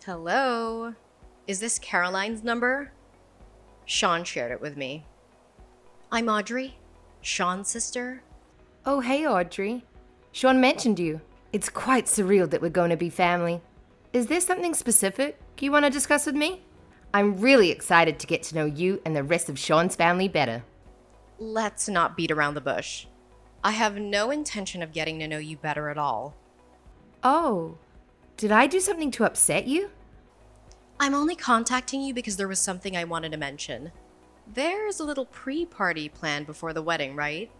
Hello? Is this Caroline's number? Sean shared it with me. I'm Audrey, Sean's sister. Oh, hey, Audrey. Sean mentioned you. It's quite surreal that we're going to be family. Is there something specific you want to discuss with me? I'm really excited to get to know you and the rest of Sean's family better. Let's not beat around the bush. I have no intention of getting to know you better at all. Oh, did I do something to upset you? I'm only contacting you because there was something I wanted to mention. There's a little pre-party planned before the wedding, right?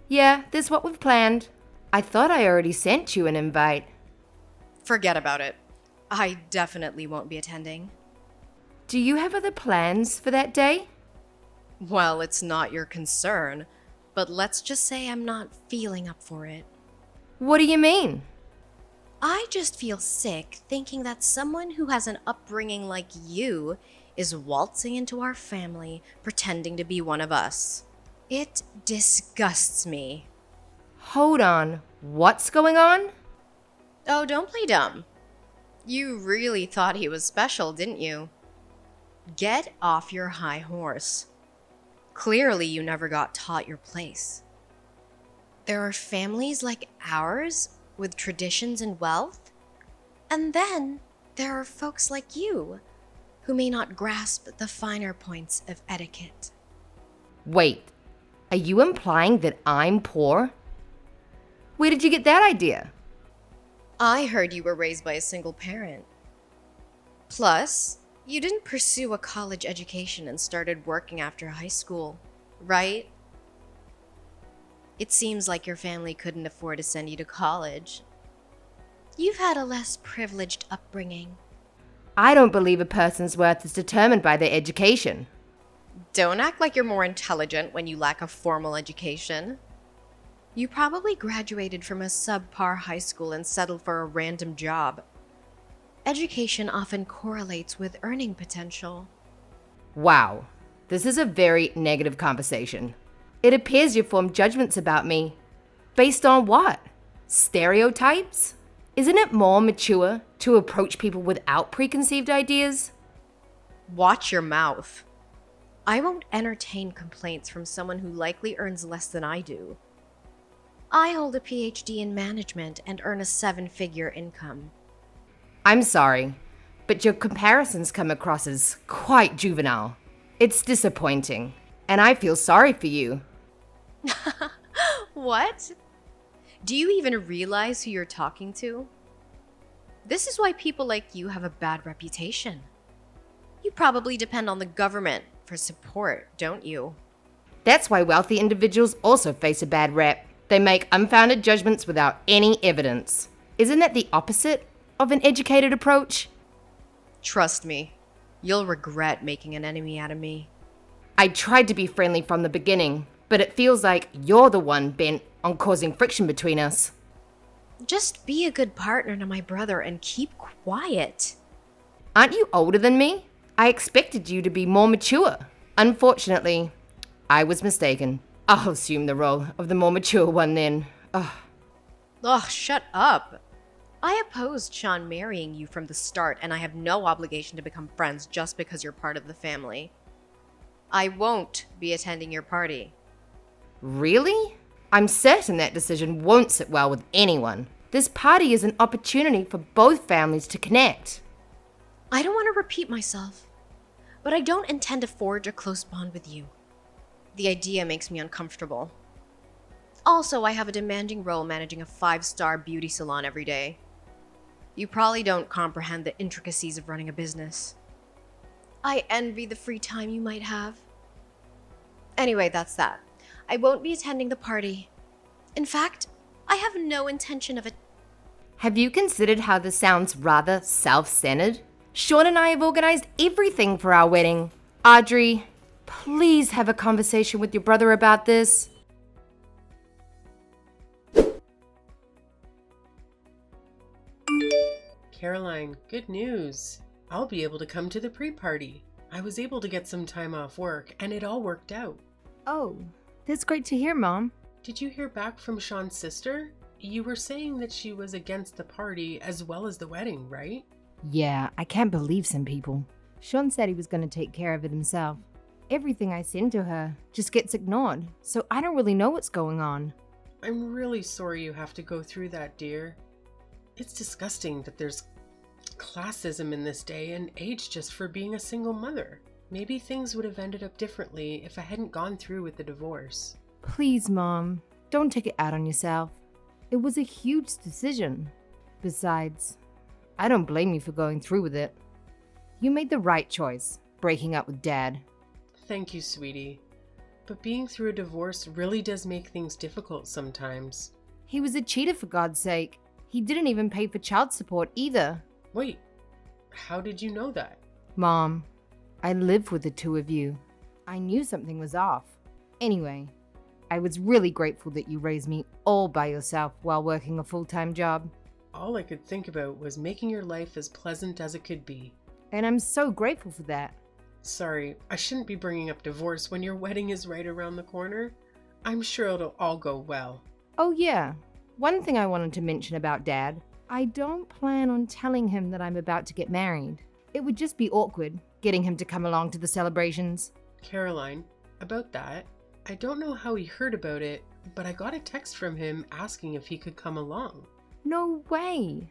Yeah, that's what we've planned. I thought I already sent you an invite. Forget about it. I definitely won't be attending. Do you have other plans for that day? Well, it's not your concern, but let's just say I'm not feeling up for it. What do you mean? I just feel sick thinking that someone who has an upbringing like you is waltzing into our family pretending to be one of us. It disgusts me. Hold on, what's going on? Oh, don't play dumb. You really thought he was special, didn't you? Get off your high horse. Clearly, you never got taught your place. There are families like ours with traditions and wealth, and then there are folks like you who may not grasp the finer points of etiquette. Wait, are you implying that I'm poor? Where did you get that idea? I heard you were raised by a single parent. Plus, you didn't pursue a college education and started working after high school, right? It seems like your family couldn't afford to send you to college. You've had a less privileged upbringing. I don't believe a person's worth is determined by their education. Don't act like you're more intelligent when you lack a formal education. You probably graduated from a subpar high school and settled for a random job. Education often correlates with earning potential. Wow, this is a very negative conversation. It appears you form judgments about me. Based on what? Stereotypes? Isn't it more mature to approach people without preconceived ideas? Watch your mouth. I won't entertain complaints from someone who likely earns less than I do. I hold a PhD in management and earn a 7-figure income. I'm sorry, but your comparisons come across as quite juvenile. It's disappointing, and I feel sorry for you. What? Do you even realize who you're talking to? This is why people like you have a bad reputation. You probably depend on the government for support, don't you? That's why wealthy individuals also face a bad rep. They make unfounded judgments without any evidence. Isn't that the opposite of an educated approach? Trust me, you'll regret making an enemy out of me. I tried to be friendly from the beginning, but it feels like you're the one bent on causing friction between us. Just be a good partner to my brother and keep quiet. Aren't you older than me? I expected you to be more mature. Unfortunately, I was mistaken. I'll assume the role of the more mature one then. Ugh. Ugh, shut up. I opposed Sean marrying you from the start, and I have no obligation to become friends just because you're part of the family. I won't be attending your party. Really? I'm certain that decision won't sit well with anyone. This party is an opportunity for both families to connect. I don't want to repeat myself, but I don't intend to forge a close bond with you. The idea makes me uncomfortable. Also, I have a demanding role managing a 5-star beauty salon every day. You probably don't comprehend the intricacies of running a business. I envy the free time you might have. Anyway, that's that. I won't be attending the party. In fact, I have no intention of it. Have you considered how this sounds rather self-centered? Sean and I have organized everything for our wedding. Audrey, please have a conversation with your brother about this. Caroline, good news. I'll be able to come to the pre-party. I was able to get some time off work, and it all worked out. Oh, that's great to hear, Mom. Did you hear back from Sean's sister? You were saying that she was against the party as well as the wedding, right? Yeah, I can't believe some people. Sean said he was going to take care of it himself. Everything I send to her just gets ignored, so I don't really know what's going on. I'm really sorry you have to go through that, dear. It's disgusting that there's classism in this day and age just for being a single mother. Maybe things would have ended up differently if I hadn't gone through with the divorce. Please, Mom, don't take it out on yourself. It was a huge decision. Besides, I don't blame you for going through with it. You made the right choice, breaking up with Dad. Thank you, sweetie. But being through a divorce really does make things difficult sometimes. He was a cheater, for God's sake. He didn't even pay for child support either. Wait, how did you know that? Mom, I live with the two of you. I knew something was off. Anyway, I was really grateful that you raised me all by yourself while working a full-time job. All I could think about was making your life as pleasant as it could be. And I'm so grateful for that. Sorry, I shouldn't be bringing up divorce when your wedding is right around the corner. I'm sure it'll all go well. Oh yeah, one thing I wanted to mention about Dad. I don't plan on telling him that I'm about to get married. It would just be awkward, getting him to come along to the celebrations. Caroline, about that, I don't know how he heard about it, but I got a text from him asking if he could come along. No way!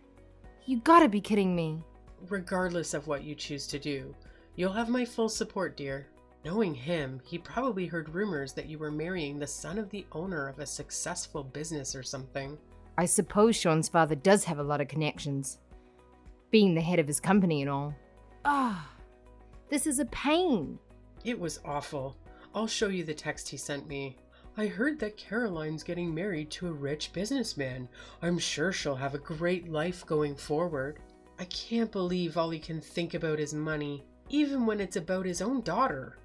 You gotta be kidding me. Regardless of what you choose to do, you'll have my full support, dear. Knowing him, he probably heard rumors that you were marrying the son of the owner of a successful business or something. I suppose Sean's father does have a lot of connections, being the head of his company and all. This is a pain. It was awful. I'll show you the text he sent me. I heard that Caroline's getting married to a rich businessman. I'm sure she'll have a great life going forward. I can't believe all he can think about is money, even when it's about his own daughter.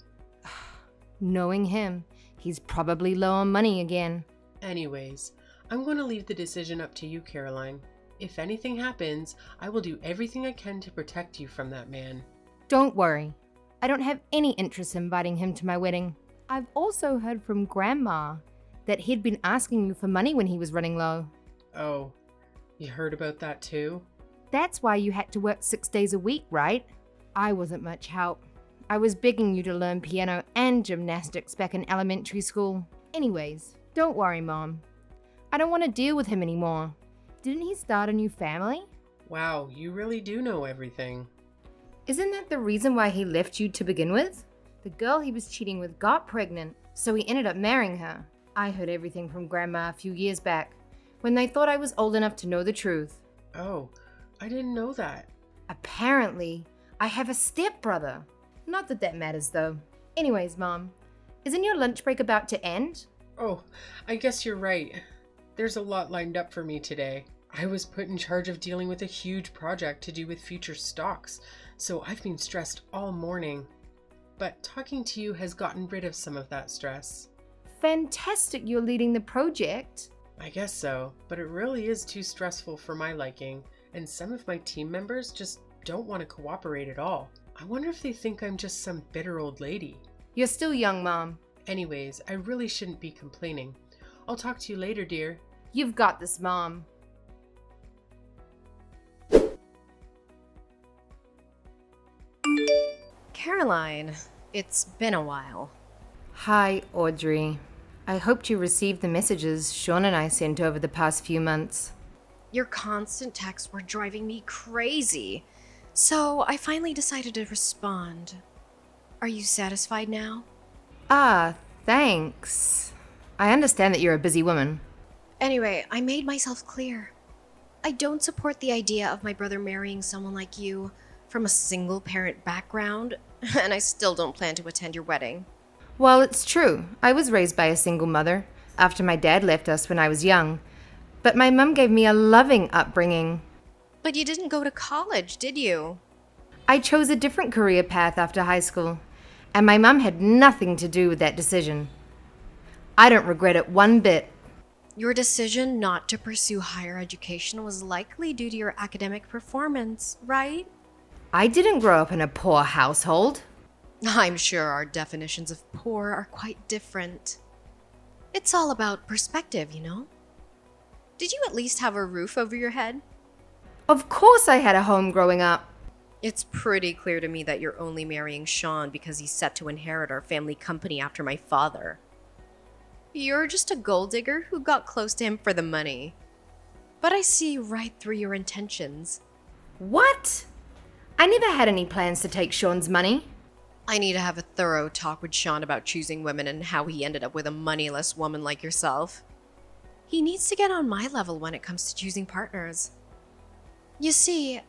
Knowing him, he's probably low on money again. Anyways, I'm going to leave the decision up to you, Caroline. If anything happens, I will do everything I can to protect you from that man. Don't worry. I don't have any interest in inviting him to my wedding. I've also heard from Grandma that he'd been asking you for money when he was running low. Oh, you heard about that too? That's why you had to work 6 days a week, right? I wasn't much help. I was begging you to learn piano and gymnastics back in elementary school. Anyways, don't worry, Mom. I don't want to deal with him anymore. Didn't he start a new family? Wow, you really do know everything. Isn't that the reason why he left you to begin with? The girl he was cheating with got pregnant, so he ended up marrying her. I heard everything from Grandma a few years back, when they thought I was old enough to know the truth. Oh, I didn't know that. Apparently, I have a stepbrother. Not that that matters, though. Anyways, Mom, isn't your lunch break about to end? Oh, I guess you're right. There's a lot lined up for me today. I was put in charge of dealing with a huge project to do with future stocks, so I've been stressed all morning. But talking to you has gotten rid of some of that stress. Fantastic you're leading the project. I guess so, but it really is too stressful for my liking, and some of my team members just don't want to cooperate at all. I wonder if they think I'm just some bitter old lady. You're still young, Mom. Anyways, I really shouldn't be complaining. I'll talk to you later, dear. You've got this, Mom. Caroline, it's been a while. Hi, Audrey. I hoped you received the messages Sean and I sent over the past few months. Your constant texts were driving me crazy, so I finally decided to respond. Are you satisfied now? Thanks. I understand that you're a busy woman. Anyway, I made myself clear. I don't support the idea of my brother marrying someone like you from a single-parent background, and I still don't plan to attend your wedding. Well, it's true. I was raised by a single mother after my dad left us when I was young, but my mum gave me a loving upbringing. But you didn't go to college, did you? I chose a different career path after high school, and my mum had nothing to do with that decision. I don't regret it one bit. Your decision not to pursue higher education was likely due to your academic performance, right? I didn't grow up in a poor household. I'm sure our definitions of poor are quite different. It's all about perspective, you know? Did you at least have a roof over your head? Of course I had a home growing up. It's pretty clear to me that you're only marrying Sean because he's set to inherit our family company after my father. You're just a gold digger who got close to him for the money. But I see right through your intentions. What? I never had any plans to take Sean's money. I need to have a thorough talk with Sean about choosing women and how he ended up with a moneyless woman like yourself. He needs to get on my level when it comes to choosing partners. You see,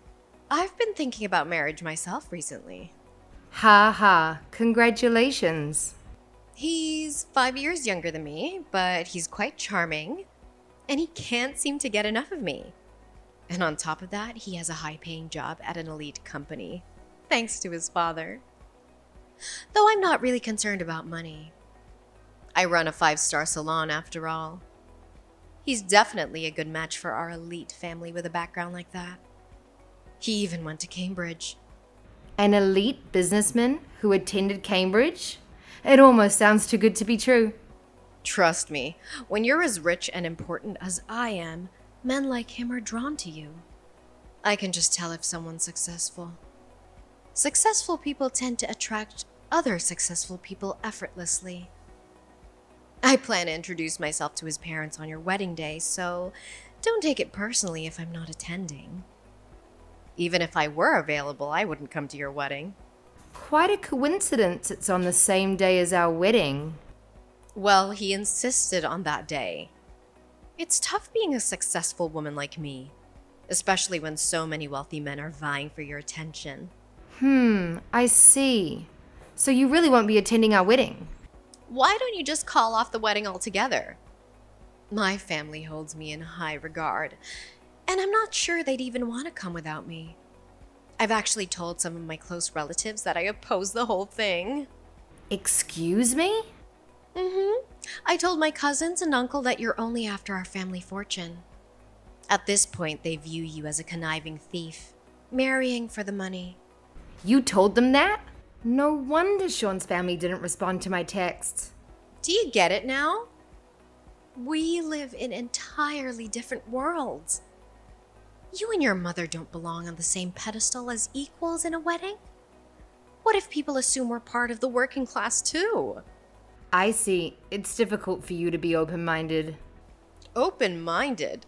I've been thinking about marriage myself recently. Ha ha, congratulations. He's 5 years younger than me, but he's quite charming, and he can't seem to get enough of me. And on top of that, he has a high-paying job at an elite company, thanks to his father. Though I'm not really concerned about money. I run a 5-star salon after all. He's definitely a good match for our elite family with a background like that. He even went to Cambridge. An elite businessman who attended Cambridge? It almost sounds too good to be true. Trust me, when you're as rich and important as I am, men like him are drawn to you. I can just tell if someone's successful. Successful people tend to attract other successful people effortlessly. I plan to introduce myself to his parents on your wedding day, so don't take it personally if I'm not attending. Even if I were available, I wouldn't come to your wedding. Quite a coincidence it's on the same day as our wedding. Well, he insisted on that day. It's tough being a successful woman like me, especially when so many wealthy men are vying for your attention. I see. So you really won't be attending our wedding? Why don't you just call off the wedding altogether? My family holds me in high regard, and I'm not sure they'd even want to come without me. I've actually told some of my close relatives that I oppose the whole thing. Excuse me? I told my cousins and uncle that you're only after our family fortune. At this point, they view you as a conniving thief, marrying for the money. You told them that? No wonder Sean's family didn't respond to my texts. Do you get it now? We live in entirely different worlds. You and your mother don't belong on the same pedestal as equals in a wedding. What if people assume we're part of the working class too? I see. It's difficult for you to be open-minded. Open-minded?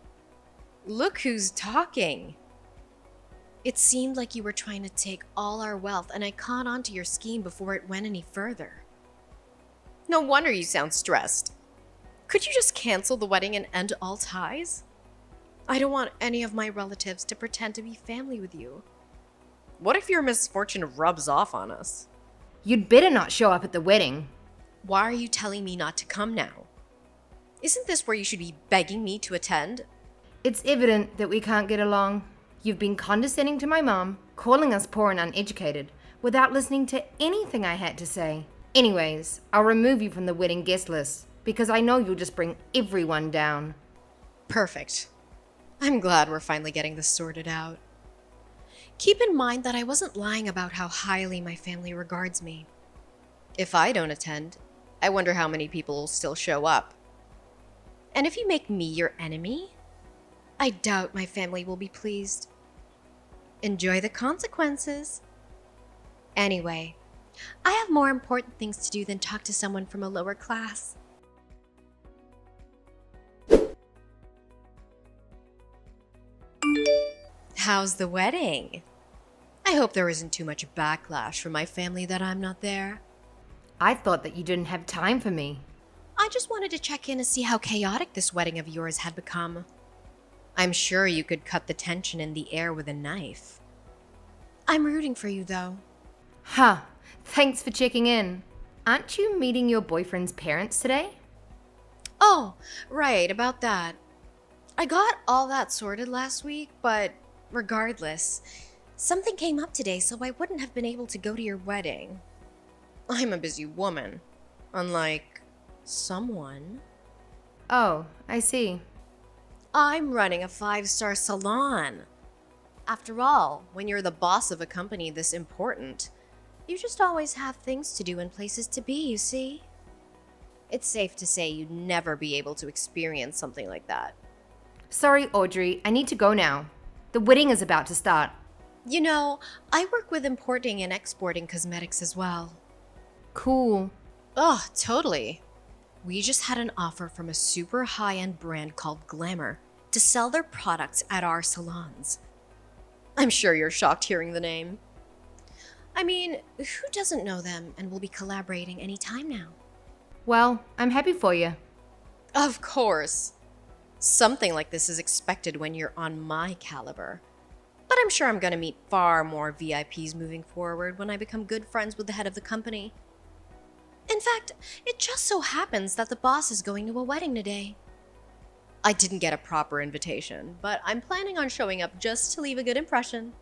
Look who's talking. It seemed like you were trying to take all our wealth, and I caught on to your scheme before it went any further. No wonder you sound stressed. Could you just cancel the wedding and end all ties? I don't want any of my relatives to pretend to be family with you. What if your misfortune rubs off on us? You'd better not show up at the wedding. Why are you telling me not to come now? Isn't this where you should be begging me to attend? It's evident that we can't get along. You've been condescending to my mom, calling us poor and uneducated, without listening to anything I had to say. Anyways, I'll remove you from the wedding guest list, because I know you'll just bring everyone down. Perfect. I'm glad we're finally getting this sorted out. Keep in mind that I wasn't lying about how highly my family regards me. If I don't attend, I wonder how many people will still show up. And if you make me your enemy, I doubt my family will be pleased. Enjoy the consequences. Anyway, I have more important things to do than talk to someone from a lower class. How's the wedding? I hope there isn't too much backlash from my family that I'm not there. I thought that you didn't have time for me. I just wanted to check in and see how chaotic this wedding of yours had become. I'm sure you could cut the tension in the air with a knife. I'm rooting for you, though. Huh, thanks for checking in. Aren't you meeting your boyfriend's parents today? Oh, right, about that. I got all that sorted last week, but regardless, something came up today, so I wouldn't have been able to go to your wedding. I'm a busy woman, unlike someone. Oh, I see. I'm running a 5-star salon. After all, when you're the boss of a company this important, you just always have things to do and places to be, you see? It's safe to say you'd never be able to experience something like that. Sorry, Audrey, I need to go now. The wedding is about to start. You know, I work with importing and exporting cosmetics as well. Cool. Oh, totally. We just had an offer from a super high-end brand called Glamour to sell their products at our salons. I'm sure you're shocked hearing the name. I mean, who doesn't know them and will be collaborating anytime now? Well, I'm happy for you. Of course. Something like this is expected when you're on my caliber. But I'm sure I'm going to meet far more VIPs moving forward when I become good friends with the head of the company. In fact, it just so happens that the boss is going to a wedding today. I didn't get a proper invitation, but I'm planning on showing up just to leave a good impression.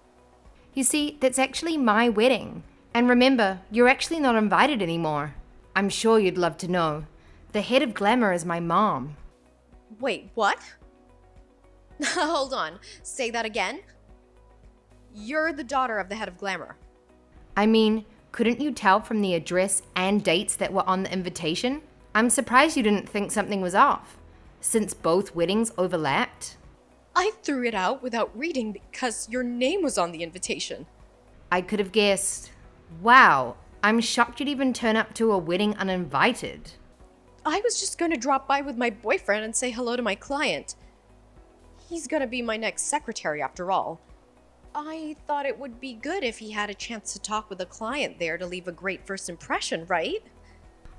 You see, that's actually my wedding. And remember, you're actually not invited anymore. I'm sure you'd love to know. The head of Glamour is my mom. Wait, what? Hold on, say that again? You're the daughter of the head of Glamour. I mean, couldn't you tell from the address and dates that were on the invitation? I'm surprised you didn't think something was off, since both weddings overlapped. I threw it out without reading because your name was on the invitation. I could have guessed. Wow, I'm shocked you'd even turn up to a wedding uninvited. I was just going to drop by with my boyfriend and say hello to my client. He's going to be my next secretary after all. I thought it would be good if he had a chance to talk with a client there to leave a great first impression, right?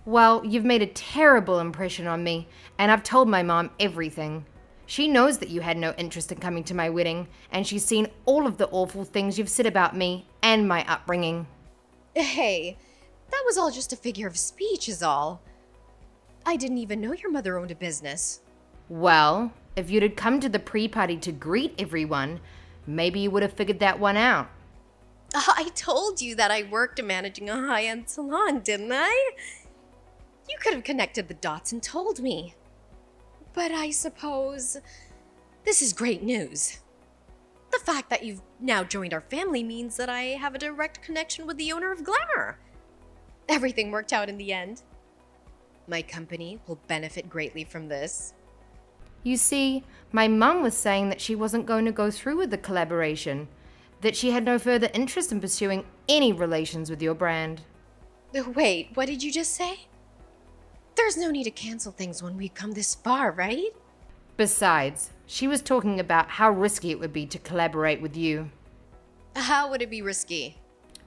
Well, you've made a terrible impression on me, and I've told my mom everything. She knows that you had no interest in coming to my wedding, and she's seen all of the awful things you've said about me and my upbringing. Hey, that was all just a figure of speech is all. I didn't even know your mother owned a business. Well, if you'd had come to the pre-party to greet everyone, maybe you would have figured that one out. I told you that I worked managing a high-end salon, didn't I? You could have connected the dots and told me. But I suppose this is great news. The fact that you've now joined our family means that I have a direct connection with the owner of Glamour. Everything worked out in the end. My company will benefit greatly from this. You see, my mum was saying that she wasn't going to go through with the collaboration, that she had no further interest in pursuing any relations with your brand. Wait, what did you just say? There's no need to cancel things when we've come this far, right? Besides, she was talking about how risky it would be to collaborate with you. How would it be risky?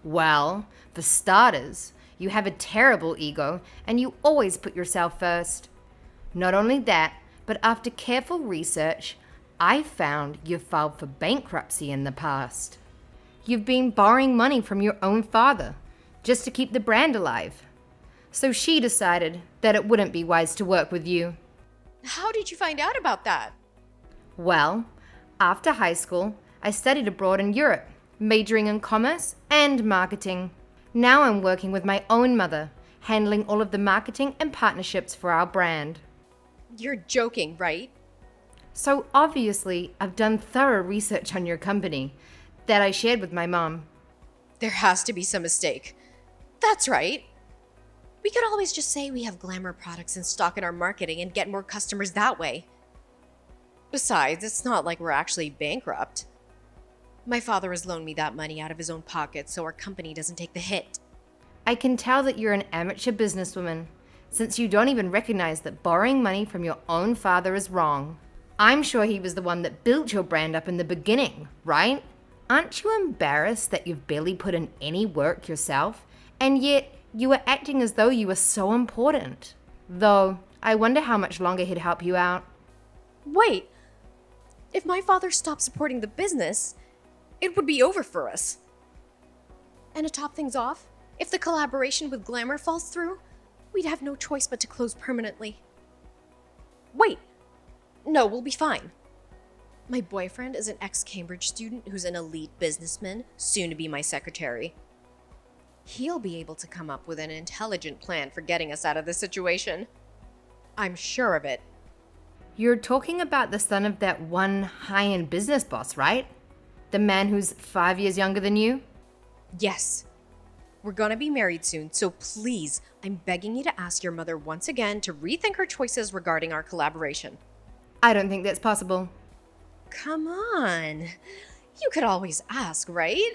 Well, for starters, you have a terrible ego and you always put yourself first. Not only that, but after careful research, I found you've filed for bankruptcy in the past. You've been borrowing money from your own father just to keep the brand alive. So she decided that it wouldn't be wise to work with you. How did you find out about that? Well, after high school, I studied abroad in Europe, majoring in commerce and marketing. Now I'm working with my own mother, handling all of the marketing and partnerships for our brand. You're joking, right? So obviously, I've done thorough research on your company that I shared with my mom. There has to be some mistake. That's right. We could always just say we have Glamour products in stock in our marketing and get more customers that way. Besides, it's not like we're actually bankrupt. My father has loaned me that money out of his own pocket so our company doesn't take the hit. I can tell that you're an amateur businesswoman, since you don't even recognize that borrowing money from your own father is wrong. I'm sure he was the one that built your brand up in the beginning, right? Aren't you embarrassed that you've barely put in any work yourself, and yet you were acting as though you were so important? Though, I wonder how much longer he'd help you out. Wait! If my father stopped supporting the business, it would be over for us. And to top things off, if the collaboration with Glamour falls through, we'd have no choice but to close permanently. Wait! No, we'll be fine. My boyfriend is an ex-Cambridge student who's an elite businessman, soon to be my secretary. He'll be able to come up with an intelligent plan for getting us out of this situation. I'm sure of it. You're talking about the son of that one high-end business boss, right? The man who's 5 years younger than you? Yes. We're gonna be married soon, so please, I'm begging you to ask your mother once again to rethink her choices regarding our collaboration. I don't think that's possible. Come on. You could always ask, right?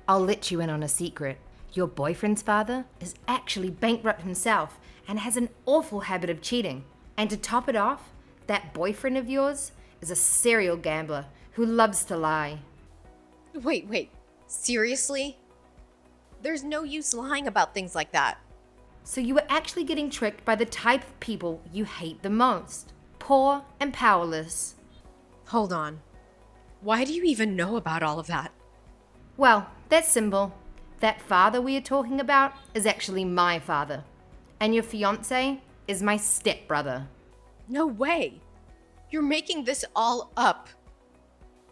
I'll let you in on a secret. Your boyfriend's father is actually bankrupt himself and has an awful habit of cheating. And to top it off, that boyfriend of yours is a serial gambler who loves to lie. Wait. Seriously? There's no use lying about things like that. So you were actually getting tricked by the type of people you hate the most. Poor and powerless. Hold on. Why do you even know about all of that? Well, that's simple. That father we are talking about is actually my father. And your fiancé is my stepbrother. No way. You're making this all up.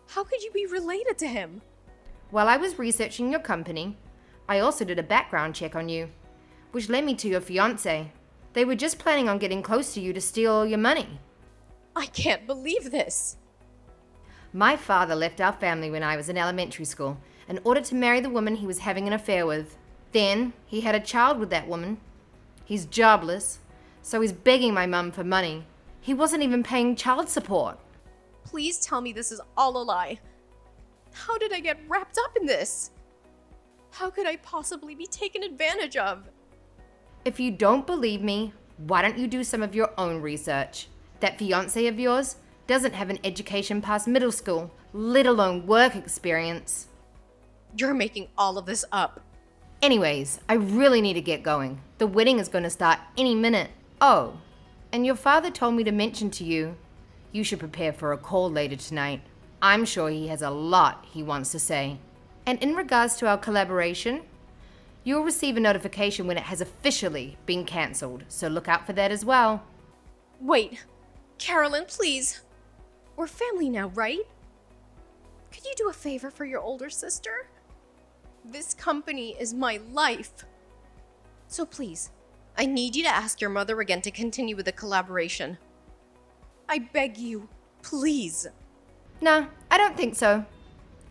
How could you be related to him? While I was researching your company, I also did a background check on you, which led me to your fiancé. They were just planning on getting close to you to steal all your money. I can't believe this. My father left our family when I was in elementary school in order to marry the woman he was having an affair with. Then he had a child with that woman. He's jobless, so he's begging my mum for money. He wasn't even paying child support. Please tell me this is all a lie. How did I get wrapped up in this? How could I possibly be taken advantage of? If you don't believe me, why don't you do some of your own research? That fiancé of yours doesn't have an education past middle school, let alone work experience. You're making all of this up. Anyways, I really need to get going. The wedding is going to start any minute. Oh, and your father told me to mention to you, you should prepare for a call later tonight. I'm sure he has a lot he wants to say. And in regards to our collaboration, you'll receive a notification when it has officially been cancelled, so look out for that as well. Wait, Carolyn, please. We're family now, right? Could you do a favor for your older sister? This company is my life. So please, I need you to ask your mother again to continue with the collaboration. I beg you, please. Nah, I don't think so.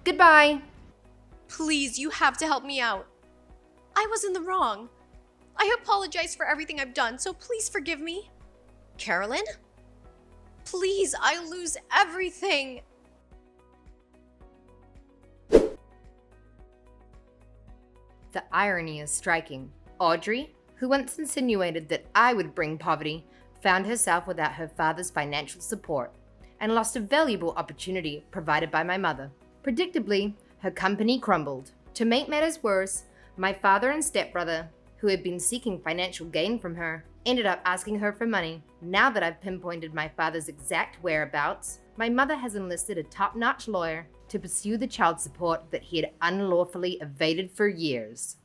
Goodbye. Please, you have to help me out. I was in the wrong. I apologize for everything I've done, so please forgive me. Carolyn? Please, I lose everything. The irony is striking. Audrey, who once insinuated that I would bring poverty, found herself without her father's financial support and lost a valuable opportunity provided by my mother. Predictably, her company crumbled. To make matters worse, my father and stepbrother, who had been seeking financial gain from her, ended up asking her for money. Now that I've pinpointed my father's exact whereabouts, my mother has enlisted a top-notch lawyer to pursue the child support that he had unlawfully evaded for years.